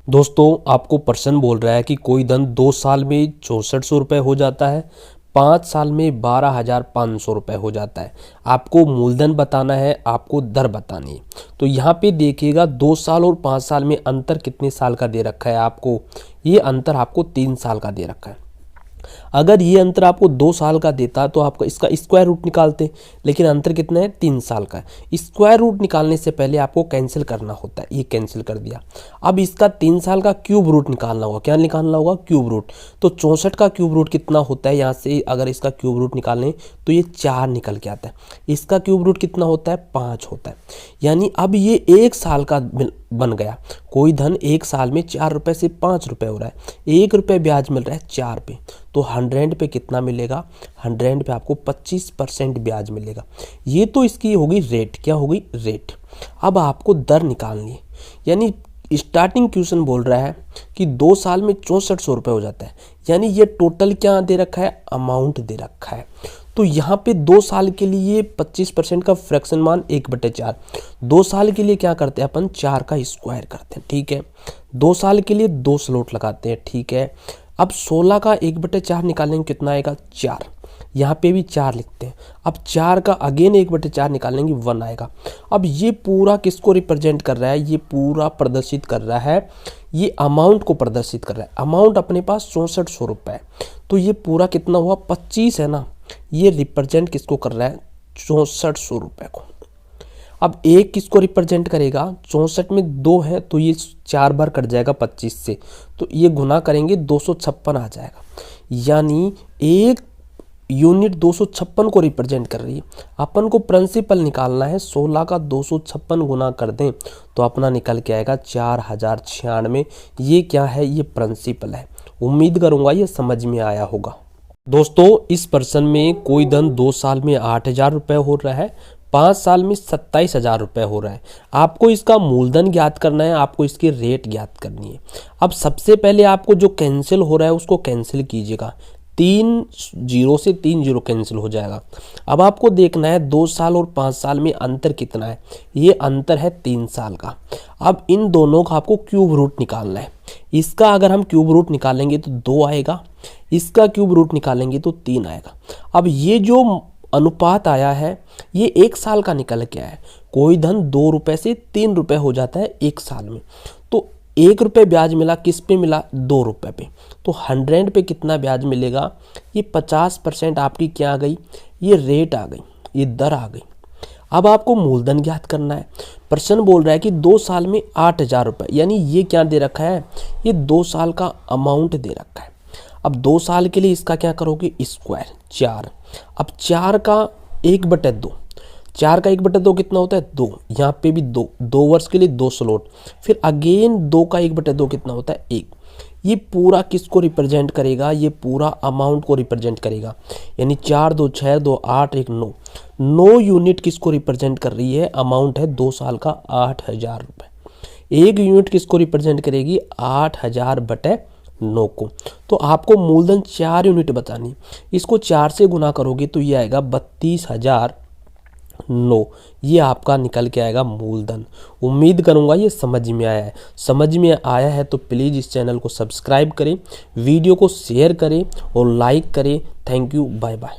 दोस्तों आपको प्रश्न बोल रहा है कि कोई धन 2 साल में 6400 रुपये हो जाता है, 5 साल में 12,500 रुपये हो जाता है। आपको मूलधन बताना है, आपको दर बतानी है। तो यहाँ पे देखिएगा 2 साल और 5 साल में अंतर कितने साल का दे रखा है आपको। ये अंतर आपको 3 साल का दे रखा है। अगर ये अंतर आपको 2 साल का देता तो आपका इसका स्क्वायर रूट निकालते, लेकिन अंतर कितना है 3 साल का है। स्क्वायर रूट निकालने से पहले आपको कैंसिल करना होता है, ये कैंसिल कर दिया। अब इसका 3 साल का क्यूब रूट निकालना होगा। क्या निकालना होगा? Cube root. तो 64 का क्यूब रूट कितना होता है, यहाँ से अगर इसका क्यूब रूट निकालें तो ये 4 निकल के आता है। इसका क्यूब रूट कितना होता है? 5 होता है। यानी अब ये 1 साल का बन गया। कोई धन 1 साल में 4 रुपये से 5 रुपये हो रहा है, 1 रुपये ब्याज मिल रहा है 4 पे। तो 100 पे कितना मिलेगा? 100 पे आपको 25% ब्याज मिलेगा। ये तो इसकी होगी रेट। क्या होगी? रेट। अब आपको दर निकालनी है। यानी स्टार्टिंग क्वेश्चन बोल रहा है कि 2 साल में 6400 रुपये हो जाता है। यानी ये टोटल क्या दे रखा है? अमाउंट दे रखा है। तो यहाँ पे 2 साल के लिए 25% का फ्रैक्शन मान 1/4। 2 साल के लिए क्या करते हैं अपन? 4 का स्क्वायर करते हैं। ठीक है। 2 साल के लिए 2 स्लॉट लगाते हैं। ठीक है। अब 16 का 1/4 निकालेंगे, कितना आएगा? 4। यहाँ पे भी 4 लिखते हैं। अब 4 का अगेन 1/4 निकालेंगे, 1 आएगा। अब ये पूरा किसको रिप्रेजेंट कर रहा है? ये पूरा प्रदर्शित कर रहा है, ये अमाउंट को प्रदर्शित कर रहा है। अमाउंट अपने पास 6400 रुपये है। तो ये पूरा कितना हुआ? 25 है ना। ये रिप्रेजेंट किसको कर रहा है? 6400 रुपये को। अब एक किसको रिप्रेजेंट करेगा? 64 में 2 है तो ये 4 बार कट जाएगा 25 से, तो ये गुना करेंगे 256 आ जाएगा। यानी एक यूनिट 256 को रिप्रेजेंट कर रही है। अपन को प्रिंसिपल निकालना है। 16 का 256 गुना कर दें तो अपना निकल के आएगा 4096। ये क्या है? ये प्रिंसिपल है। उम्मीद करूंगा ये समझ में आया होगा। दोस्तों इस प्रश्न में कोई धन 2 साल में 8,000 रुपये हो रहा है, 5 साल में 27,000 रुपये हो रहा है। आपको इसका मूलधन ज्ञात करना है, आपको इसकी रेट ज्ञात करनी है। अब सबसे पहले आपको जो कैंसिल हो रहा है उसको कैंसिल कीजिएगा। 3 0 से 3 0 कैंसिल हो जाएगा। अब आपको देखना है 2 साल और 5 साल में अंतर कितना है। ये अंतर है 3 साल का। अब इन दोनों का आपको क्यूब रूट निकालना है। इसका अगर हम क्यूब रूट निकालेंगे तो 2 आएगा, इसका क्यूब रूट निकालेंगे तो 3 आएगा। अब ये जो अनुपात आया है ये 1 साल का निकल के आया है। कोई धन 2 रुपये से 3 रुपये हो जाता है 1 साल में। तो 1 रुपये ब्याज मिला, किस पे मिला? 2 रुपये पे। तो 100 पे कितना ब्याज मिलेगा? ये 50% आपकी क्या आ गई? ये रेट आ गई, ये दर आ गई। अब आपको मूलधन ज्ञात करना है। प्रश्न बोल रहा है कि 2 साल में 8,000 रुपये, यानी ये क्या दे रखा है? ये 2 साल का अमाउंट दे रखा है। अब 2 साल के लिए इसका क्या करोगे? स्क्वायर 4। अब 4 का 1/2, 4 का 1/2 कितना होता है? 2। यहाँ पे भी 2 वर्ष के लिए 2 स्लॉट। फिर अगेन 2 का 1/2 कितना होता है? 1। ये पूरा किसको रिप्रेजेंट करेगा? ये पूरा अमाउंट को रिप्रेजेंट करेगा। यानी 4 2 6 2 8 1 9। 9 यूनिट किसको रिप्रेजेंट कर रही है? अमाउंट है 2 साल का 8,000 रुपये। 1 यूनिट किसको रिप्रेजेंट करेगी? 8,000/9 को। तो आपको मूलधन 4 यूनिट बतानी। इसको 4 से गुना करोगे तो ये आएगा 32,009। ये आपका निकल के आएगा मूलधन। उम्मीद करूंगा ये समझ में आया है। समझ में आया है तो प्लीज़ इस चैनल को सब्सक्राइब करें, वीडियो को शेयर करें और लाइक करें। Thank you. Bye bye.